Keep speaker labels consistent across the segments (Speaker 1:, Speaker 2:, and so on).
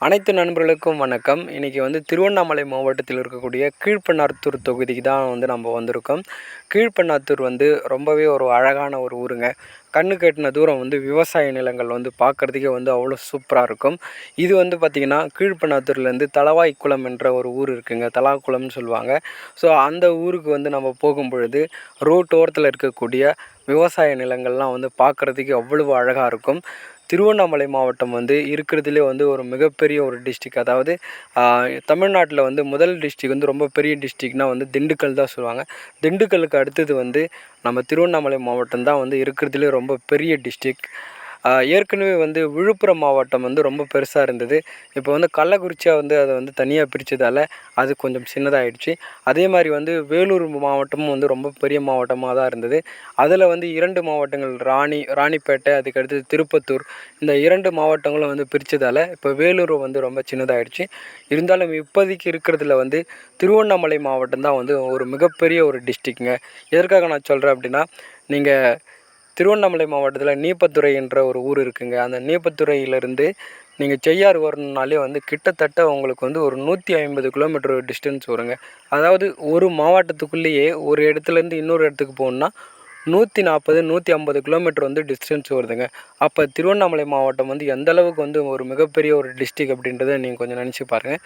Speaker 1: அனைத்து நண்பர்களுக்கும் வணக்கம். இன்றைக்கி திருவண்ணாமலை மாவட்டத்தில் இருக்கக்கூடிய கீழ்பெண்ணாத்தூர் தொகுதிக்கு தான் நம்ம வந்திருக்கோம். கீழ்பெண்ணாத்தூர் ரொம்பவே ஒரு அழகான ஒரு ஊருங்க. கண்ணுக்கு எட்டின தூரம் விவசாய நிலங்கள் பார்க்குறதுக்கே அவ்வளோ சூப்பராக இருக்கும். இது பார்த்திங்கன்னா கீழ்பெண்ணாத்தூர்லேருந்து தளவாய்க்குளம் என்ற ஒரு ஊர் இருக்குங்க. தலாக்குளம்னு சொல்லுவாங்க. ஸோ அந்த ஊருக்கு நம்ம போகும்பொழுது ரோட் ஓரத்தில் இருக்கக்கூடிய விவசாய நிலங்கள்லாம் பார்க்குறதுக்கு அவ்வளவு அழகாக இருக்கும். திருவண்ணாமலை மாவட்டம் இருக்கிறதுலே ஒரு மிகப்பெரிய ஒரு டிஸ்ட்ரிக். அதாவது தமிழ்நாட்டில் முதல் டிஸ்ட்ரிக் ரொம்ப பெரிய டிஸ்ட்ரிக்னால் திண்டுக்கல் தான் சொல்லுவாங்க. திண்டுக்கலுக்கு அடுத்தது நம்ம திருவண்ணாமலை மாவட்டம் தான் இருக்கிறதுலே ரொம்ப பெரிய டிஸ்ட்ரிக். ஏற்கனவே விழுப்புரம் மாவட்டம் ரொம்ப பெருசாக இருந்தது. இப்போ கள்ளக்குறிச்சியாக அதை தனியாக பிரித்ததால் அது கொஞ்சம் சின்னதாகிடுச்சு. அதே மாதிரி வேலூர் மாவட்டமும் ரொம்ப பெரிய மாவட்டமாக தான் இருந்தது. அதில் 2 மாவட்டங்கள் ராணிப்பேட்டை, அதுக்கடுத்து திருப்பத்தூர், இந்த 2 மாவட்டங்களும் பிரித்ததால் இப்போ வேலூர் ரொம்ப சின்னதாகிடுச்சு. இருந்தாலும் இப்போதைக்கு இருக்கிறதுல திருவண்ணாமலை மாவட்டம் தான் ஒரு மிகப்பெரிய ஒரு டிஸ்ட்ரிக்ங்க. எதற்காக நான் சொல்கிறேன் அப்படின்னா, நீங்கள் திருவண்ணாமலை மாவட்டத்தில் நீப்பத்துறை என்ற ஒரு ஊர் இருக்குங்க. அந்த நீப்பத்துறையிலேருந்து நீங்கள் செய்யாறு வரணுன்னாலே கிட்டத்தட்ட உங்களுக்கு ஒரு 150 கிலோமீட்டர் டிஸ்டன்ஸ் வருங்க. அதாவது ஒரு மாவட்டத்துக்குள்ளேயே ஒரு இடத்துலேருந்து இன்னொரு இடத்துக்கு போகணுன்னா 140 150 கிலோமீட்டர் டிஸ்டன்ஸ் வருதுங்க. அப்போ திருவண்ணாமலை மாவட்டம் எந்த அளவுக்கு ஒரு மிகப்பெரிய ஒரு டிஸ்ட்ரிக் அப்படின்றத நீங்கள் கொஞ்சம் நினச்சி பாருங்கள்.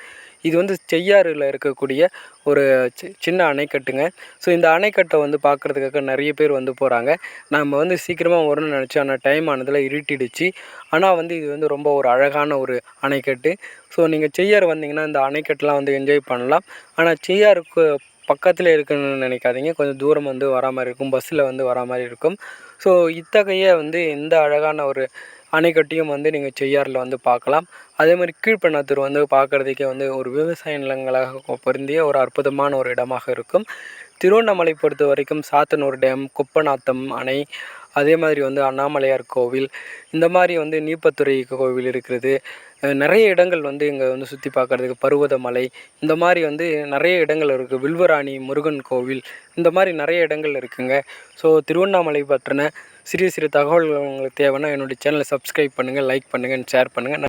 Speaker 1: இது செய்யாறில் இருக்கக்கூடிய ஒரு சின்ன அணைக்கட்டுங்க. ஸோ இந்த அணைக்கட்டை பார்க்குறதுக்காக நிறைய பேர் போகிறாங்க. நம்ம சீக்கிரமாக வரணும்னு நினச்சோம். ஆனால் டைம் ஆனதில் இருட்டிடுச்சு. ஆனால் இது ரொம்ப ஒரு அழகான ஒரு அணைக்கட்டு. ஸோ நீங்கள் செய்யாறு வந்தீங்கன்னா இந்த அணைக்கட்டெலாம் என்ஜாய் பண்ணலாம். ஆனால் செய்யாருக்கு பக்கத்தில் இருக்குன்னு நினைக்காதீங்க. கொஞ்சம் தூரம் வரா மாதிரி இருக்கும். பஸ்ஸில் வரா மாதிரி இருக்கும். ஸோ இத்தகைய இந்த அழகான ஒரு அணைக்கட்டையும் நீங்கள் செய்யாறில் பார்க்கலாம். அதே மாதிரி கீழ்பெண்ணாத்தூர் பார்க்குறதுக்கே ஒரு விவசாய நிலங்களாக பொருந்திய ஒரு அற்புதமான ஒரு இடமாக இருக்கும். திருவண்ணாமலை பொறுத்த வரைக்கும் சாத்தனூர் டேம், குப்பநாத்தம் அணை, அதே மாதிரி அண்ணாமலையார் கோவில், இந்த மாதிரி நீப்பத்துறை கோவில் இருக்கிறது. நிறைய இடங்கள் இங்கே சுற்றி பார்க்குறதுக்கு பருவதமலை, இந்த மாதிரி நிறைய இடங்கள் இருக்குது. வில்வராணி முருகன் கோவில், இந்த மாதிரி நிறைய இடங்கள் இருக்குங்க. ஸோ திருவண்ணாமலை பற்றின சிறிய சிறு தகவல்கள் உங்களுக்கு தேவைன்னா என்னுடைய சேனலை சப்ஸ்கிரைப் பண்ணுங்கள், லைக் பண்ணுங்கள், ஷேர் பண்ணுங்கள்.